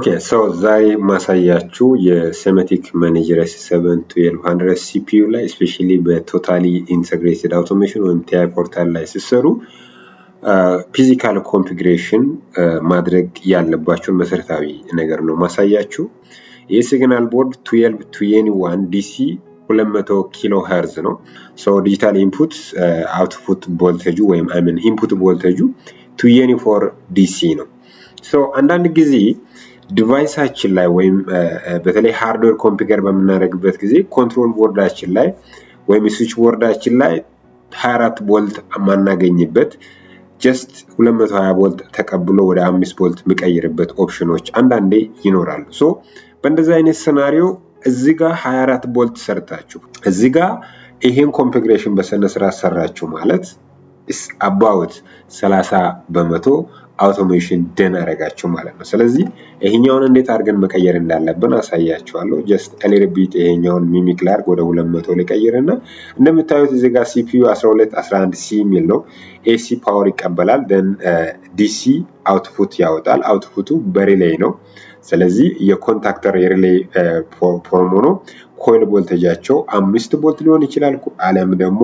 Okay, so ዛሬ ማሳያችሁ የሴማቲክ ማኔጀር S7-1200 CPU ላይ ስፔሻሊ በቶታሊ ኢንተግሬትድ አውቶሜሽን ወይም TI ፖርታል ላይ ሲሰሩ ፊዚካል ኮንፊግሬሽን ማድረግ ያለባችሁ መሰረታዊ ነገር ነው ማሳያችሁ። የሲግናል ቦርድ 1221 DC 200 ኪሎ ሄርዝ ነው። ሶ ዲጂታል ኢንፑት አውትፑት ቮልቴጁ ወይም ኢንፑት ቮልቴጁ 24 DC ነው። ሶ አንዳንድ ጊዜ ዲቫይሳችን ላይ ወይም በተለይ ሃርድዌር ኮንፊገር በመናደርግበት ጊዜ ኮንትሮል ቦርዳችን ላይ ወይም ስዊች ቦርዳችን ላይ 24 ቮልት ማናገኝበት ጀስት 220 ቮልት ተቀብሎ ወደ 5 ቮልት የሚቀይርበት ኦፕሽኖች አንዳንዴ ይኖራሉ። ሶ በእንደዚህ አይነት ሲናሪዮ እዚህ ጋር 24 ቮልት ሰርታችሁ እዚህ ጋር ይሄን ኮንፊግሬሽን በስነ ስርዓት ሰራችሁ ማለት is about 30% አውቶሜሽን ደን አረጋችሁ ማለት ነው። ስለዚህ ይሄኛውን እንዴት አድርገን መቀየር እንዳለብን አሳያችኋለሁ። ጀስት ኤልሪቢት ይሄኛውን ሚሚክ ላርግ ወደ 200 ልቀይርና እንደምታዩት እዚህ ጋር CPU 1211C የሚል ነው። AC ፓወር ይቀበላል then DC አውትፑት ያወጣል። አውትፑቱ በሪሌይ ነው። ስለዚህ የኮንታክተር የሪሌይ ፎርም ነው። ኮይል ቮልቴጃቸው 5 ቮልት ሊሆን ይችላል አለም ደግሞ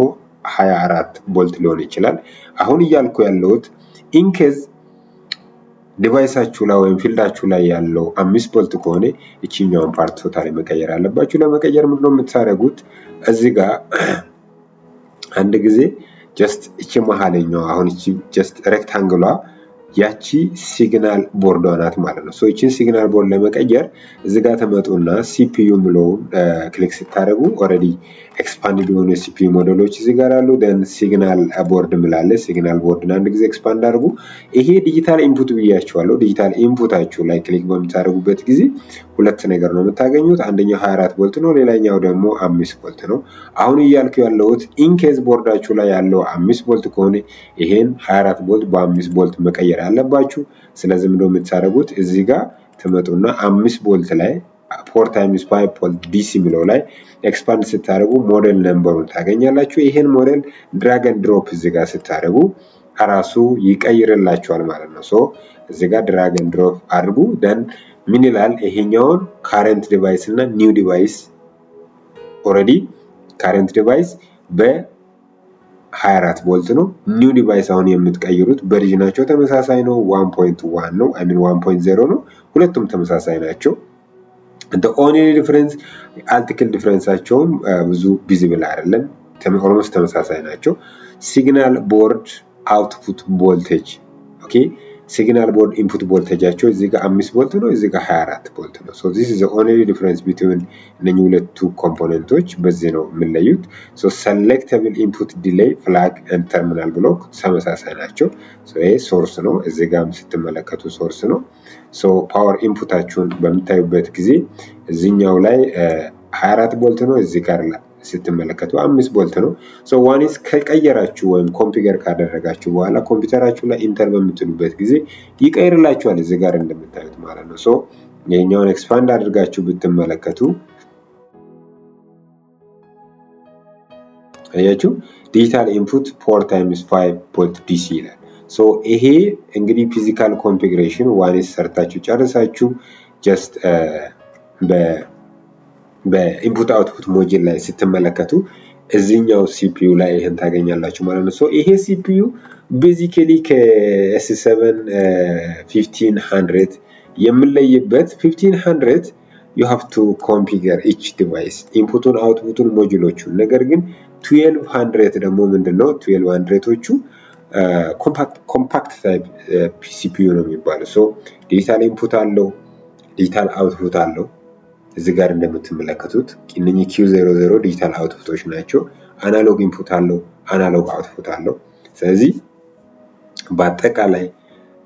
24 ቮልት ሊሆን ይችላል። አሁን እያልኩ ያለሁት ኢንኬዝ ዲቫይሳችሁ ላይ ወይም ፊልዳችሁ ላይ ያለው 5 ቮልት ከሆነ እቺኛውን ፓርት ቶታሊ መቀየር አለባችሁ። ለመቀየር ምንድነው የምታረጉት? እዚህ ጋር አንድ ጊዜ ጀስት እቺ መሃለኛው አሁን እቺ ጀስት ሬክታንግሏ ያቺ ሲግናል ቦርዷ ናት ማለት ነው። ሶ እቺን ሲግናል ቦርድ ለመቀየር እዚህ ጋር ተመጡና CPU ብለውን ክሊክ ስታደርጉ ኦሬዲ ኤክስፓንድ የሆኑ CPU ሞዴሎች እዚህ ጋር አሉ። then ሲግናል ቦርድ ምላለ ሲግናል ቦርድን አንድ ጊዜ ኤክስፓንድ አድርጉ። ይሄ ዲጂታል ኢንፑት ብያችኋለሁ። ዲጂታል ኢንፑታችሁ ላይ ክሊክ በምታደርጉበት ጊዜ ሁለት ነገር ነው የምታገኙት። አንደኛው 24 ቮልት ነው፣ ሌላኛው ደግሞ 5 ቮልት ነው። አሁን እያልኩ ያለሁት ኢንኬዝ ቦርዳችሁ ላይ ያለው 5 ቮልት ከሆነ ይሄን 24 ቮልት በ5 ቮልት መቀየር አለባችሁ። ስለዚህ ምንድነው የምታደርጉት? እዚህ ጋር ተመጡና 5 ቮልት ላይ 4 times 5 ቮልት DC ሚለው ላይ ኤክስፓንድ ስታደርጉ ሞዴል ነምበሩን ታገኛላችሁ። ይሄን ሞዴል ድራግ ኤንድ ድሮፕ እዚህ ጋር ስታደርጉ አራሱ ይቀይርላችኋል ማለት ነው። ሶ እዚህ ጋር ድራግ ኤንድ ድሮፕ አድርጉ። then ምን ይላል? ይሄኛውን ካረንት ዲቫይስ እና ኒው ዲቫይስ ኦሬዲ ካረንት ዲቫይስ በ24 ቮልት ነው። ኒው ዲቫይስ አሁን የምትቀይሩት ቨርዥናቸው ተመሳሳይ ነው። 1.1 ነው 1.0 ነው። ሁለቱም ተመሳሳይ ናቸው። the only difference article differenceአቸውም ብዙ ቪዚብል አይደለም። ኦልሞስት ተመሳሳይ ናቸው። ሲግናል ቦርድ አውትፑት ቮልቴጅ ኦኬ ሲግናል ቦርድ ኢንፑት ቮልቴጃቸው እዚህ ጋር 5 ቮልት ነው፣ እዚህ ጋር 24 ቮልት ነው። so this is the only difference between እነኚህ ሁለቱ ኮምፖነንቶች በዚህ ነው የሚለዩት። so selectable input delay flag and terminal block ተመሳሳይ ናቸው። so ይሄ ሶርስ ነው፣ እዚህ ጋርም ስትመለከቱ ሶርስ ነው። so ፓወር ኢንፑታችሁን በምታዩበት ጊዜ እዚህኛው ላይ 24 ቮልት ነው፣ እዚህ ጋር ስትመለከቱ 5 ቮልት ነው። ሶ ዋንስ ከቀየራችሁ ወይም ኮንፊገር ካደረጋችሁ በኋላ ኮምፒውተራችሁ ላይ ኢንተር በምትሉበት ጊዜ ይቀይርላችኋል እዚህ ጋር እንደምታዩት ማለት ነው። ሶ የኛውን ኤክስፓንድ አድርጋችሁ ብትመለከቱ አያችሁ ዲጂታል ኢንፑት 4 times 5 ቮልት DC ይላል። ሶ ይሄ እንግዲህ ፊዚካል ኮንፊግሬሽን ዋንስ ሰርታችሁ ጨርሳችሁ ጀስት በኢንፑት አውትፑት ሞጁል ላይ ስትመለከቱ እዚህኛው CPU ላይ ይሄን ታገኛላችሁ ማለት ነው። ሶ ይሄ CPU ቤዚካሊ ከS7 1500 የምንለይበት 1500 you have to configure each device ኢንፑቱን አውትፑቱን ሞጁሎቹን። ነገር ግን 1200 ደግሞ ምንድነው 1200ዎቹ ኮምፓክት ታይፕ CPU ነው የሚባለው። ሶ ዲጂታል ኢንፑት አለው፣ ዲጂታል አውትፑት አለው። እዚህ ጋር እንደምትመለከቱት እነኚህ Q00 ዲጂታል አውትፑቶች ናቸው። አናሎግ ኢንፑት አለው፣ አናሎግ አውትፑት አለው። ስለዚህ በአጠቃላይ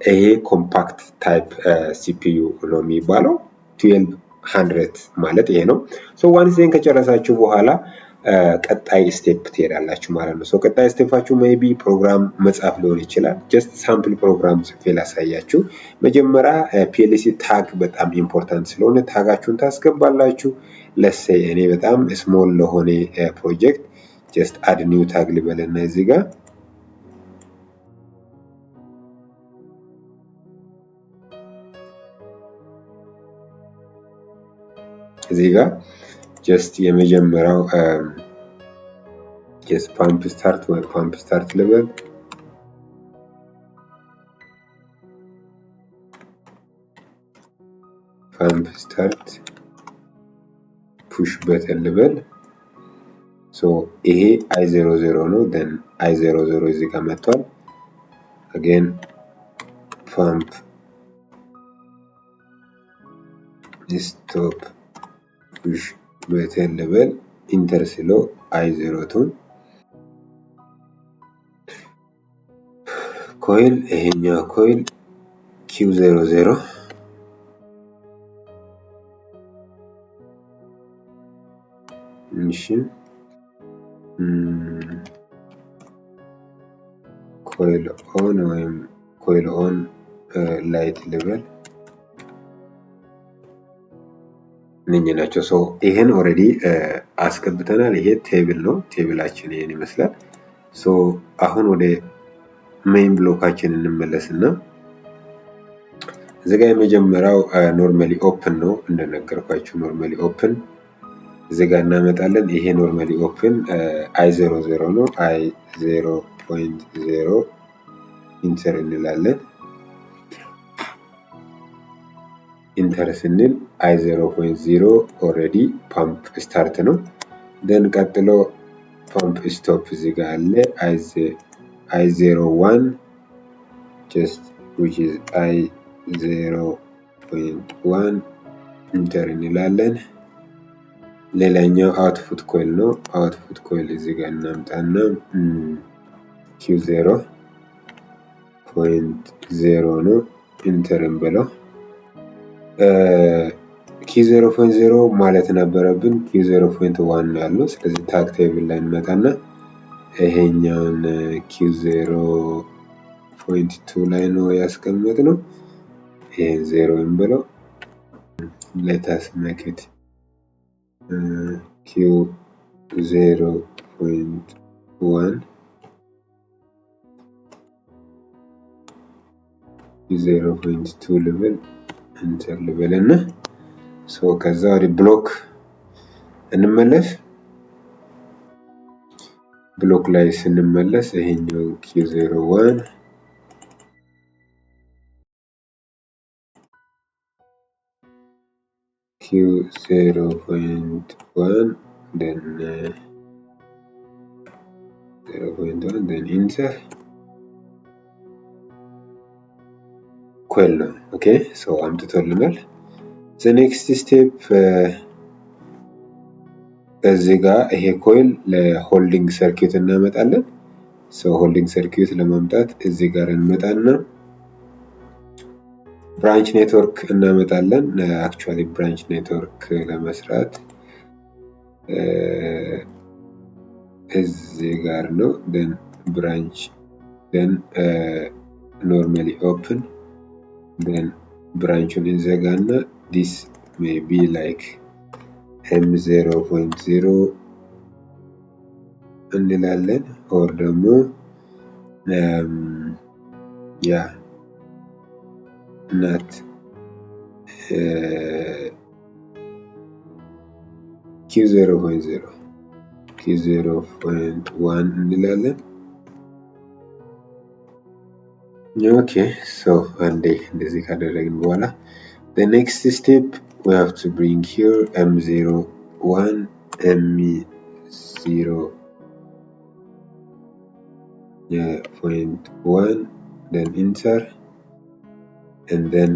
ይሄ ኮምፓክት ታይፕ CPU ነው የሚባለው 1200 ማለት ይሄ ነው። ሶ ዋንስ ይሄን ከጨረሳችሁ በኋላ ቀጣይ ስቴፕ ትሄዳላችሁ ማለት ነው። ሶ ቀጣይ ስቴፓችሁ ሜቢ ፕሮግራም መጻፍ ሊሆን ይችላል። ጀስት ሳምፕል ፕሮግራም ጽፌ ላሳያችሁ። መጀመሪያ PLC ታግ በጣም ኢምፖርታንት ስለሆነ ታጋችሁን ታስገባላችሁ። ለሴ እኔ በጣም ስሞል ለሆነ ፕሮጀክት ጀስት አድ ኒው ታግ ልበልና እዚህ ጋር እዚህ ጋር ጀስት የመጀመሪያው ጀስት ፓምፕ ስታርት ወይ ፓምፕ ስታርት ልበል። ፓምፕ ስታርት ፑሽ በተን ልበል። ሶ ይሄ i00 ነው። then i00 እዚህ ጋር መጥቷል። again ፓምፕ ስቶፕ ፑሽ በተን ልበል። ኢንተር ስለው i02 ኮይል ይሄኛው ኮይል q00 እሺ ኮይል ኦን ወይም ኮይል ኦን ላይት ልበል እነኚህ ናቸው። ሶ ይሄን ኦሬዲ አስገብተናል። ይሄ ቴብል ነው። ቴብላችን ይሄን ይመስላል። ሶ አሁን ወደ ሜን ብሎካችን እንመለስና እዚህ ጋር የመጀመሪያው ኖርማሊ ኦፕን ነው እንደነገርኳችሁ ኖርማሊ ኦፕን እዚህ ጋር እናመጣለን። ይሄ ኖርማሊ ኦፕን i00 ነው። i0.0 ኢንተር እንላለን። ኢንተር ስንል i0.0 ኦሬዲ ፓምፕ ስታርት ነው። ደን ቀጥሎ ፓምፕ ስቶፕ እዚህ ጋር አለ i01 just which is i0.1 ኢንተር እንላለን። ሌላኛው አውትፑት ኮይል ነው። አውትፑት ኮይል እዚህ ጋር እናምጣና q0.0 ነው። ኢንተር እንበለው። q0.0 ማለት ነበረብን q0.1 ነው ያለው። ስለዚህ ታግ ቴብል ላይ እንመጣና ይሄኛውን q0.2 ላይ ነው ያስቀመጥነው። ይሄን 0 እንበለው። let us make it q0.1 0.2 level enter level እና ሶ ከዛ ወደ ብሎክ እንመለስ። ብሎክ ላይ ስንመለስ ይሄኛው q01 q0.1 then 0.1 then enter ኮይል ነው። ኦኬ ሶ አምጥቶልናል። the next step እዚህ ጋር ይሄ ኮይል ለሆልዲንግ ሰርኪዩት እናመጣለን። ሶ ሆልዲንግ ሰርኪዩት ለማምጣት እዚህ ጋር እንመጣና ብራንች ኔትወርክ እናመጣለን። አክቹአሊ ብራንች ኔትወርክ ለመስራት እዚህ ጋር ነው። then ብራንች then normally open then ብራንቹን እንዘጋና this may be like m0.0 እንላለን or ደግሞ ያ not q0.0 q0.1 እንላለን። ኦኬ ሶ አንዴ እንደዚህ ካደረግን በኋላ the next step we have to bring here m01 m0.1 then enter and then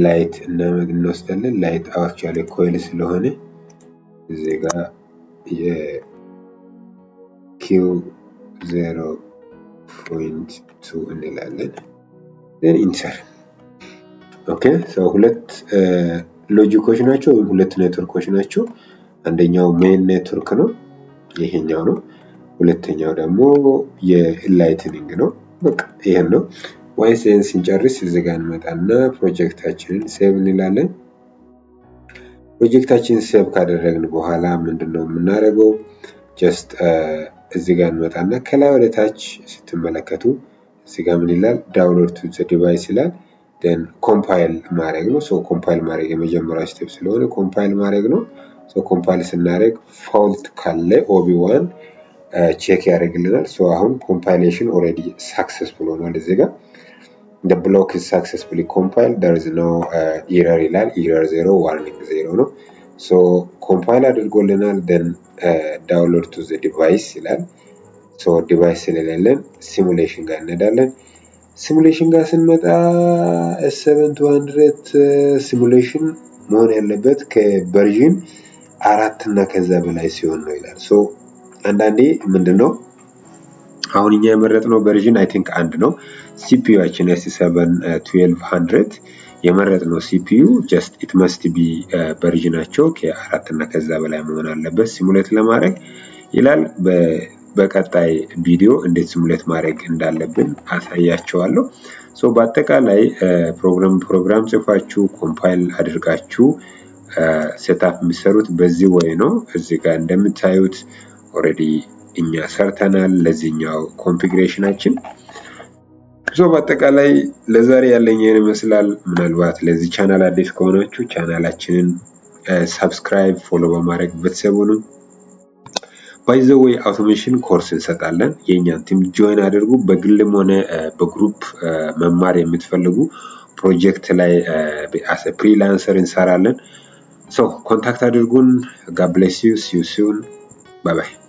light እንወስዳለን። light actually coil ስለሆነ እዚህ ጋር q0.2 እንላለን then enter ኦኬ ሶ ሁለት ሎጂኮች ናቸው ወይም ሁለት ኔትወርኮች ናቸው። አንደኛው ሜን ኔትወርክ ነው፣ ይሄኛው ነው። ሁለተኛው ደግሞ የላይትኒንግ ነው። በቃ ይሄን ነው። ዋይስ ኤን ስንጨርስ እዚህ ጋር እንመጣና ፕሮጀክታችንን ሴቭ እንላለን። ፕሮጀክታችንን ሴቭ ካደረግን በኋላ ምንድነው የምናደርገው? ጀስት እዚህ ጋር እንመጣና ከላይ ወደ ታች ስትመለከቱ እዚህ ጋር ምን ይላል? ዳውንሎድ ቱ ዘ ዲቫይስ ይላል። then ኮምፓይል ማድረግ ነው። ሶ ኮምፓይል ማድረግ የመጀመሪያው ስቴፕ ስለሆነ ኮምፓይል ማድረግ ነው። ሶ ኮምፓይል ስናደርግ ፎልት ካለ ኦቢ1 ቼክ ያደርግልናል። ሶ አሁን ኮምፓይሌሽን ኦልሬዲ ሳክሰስፉል ሆኗል። እዚህ ጋር the block is successfully compiled, there is no error ይላል። error 0 warning 0 ነው። ሶ ኮምፓይል አድርጎልናል። then download to the device ይላል። ሶ ዲቫይስ ስለሌለን ሲሙሌሽን ጋር እንሄዳለን። ሲሙሌሽን ጋር ስንመጣ S7-200 ሲሙሌሽን መሆን ያለበት ከቨርዥን 4 እና ከዛ በላይ ሲሆን ነው ይላል። ሶ አንዳንዴ ምንድነው አሁን እኛ የመረጥነው ቨርዥን አይ ቲንክ 1 ነው። ሲፒዩአችን S7-1200 የመረጥነው ሲፒዩ just it must be ቨርዥናቸው ከ4 እና ከዛ በላይ መሆን አለበት ሲሙሌት ለማድረግ ይላል። በቀጣይ ቪዲዮ እንዴት ሲሙሌት ማድረግ እንዳለብን አሳያችኋለሁ። ሶ በአጠቃላይ ፕሮግራም ጽፋችሁ ኮምፓይል አድርጋችሁ ሴትአፕ የሚሰሩት በዚህ ወይ ነው። እዚህ ጋር እንደምታዩት ኦልሬዲ እኛ ሰርተናል ለዚህኛው ኮንፊግሬሽናችን። ሶ በአጠቃላይ ለዛሬ ያለኝ ይሄን ይመስላል። ምናልባት ለዚህ ቻናል አዲስ ከሆናችሁ ቻናላችንን ሰብስክራይብ ፎሎ በማድረግ ቤተሰቡን ባይ ዘ ዌይ አውቶሜሽን ኮርስ እንሰጣለን። የኛን ቲም ጆይን አድርጉ። በግልም ሆነ በግሩፕ መማር የምትፈልጉ ፕሮጀክት ላይ አስ ፍሪላንሰር እንሰራለን። ሶ ኮንታክት አድርጉን። God bless you. See you soon. Bye bye.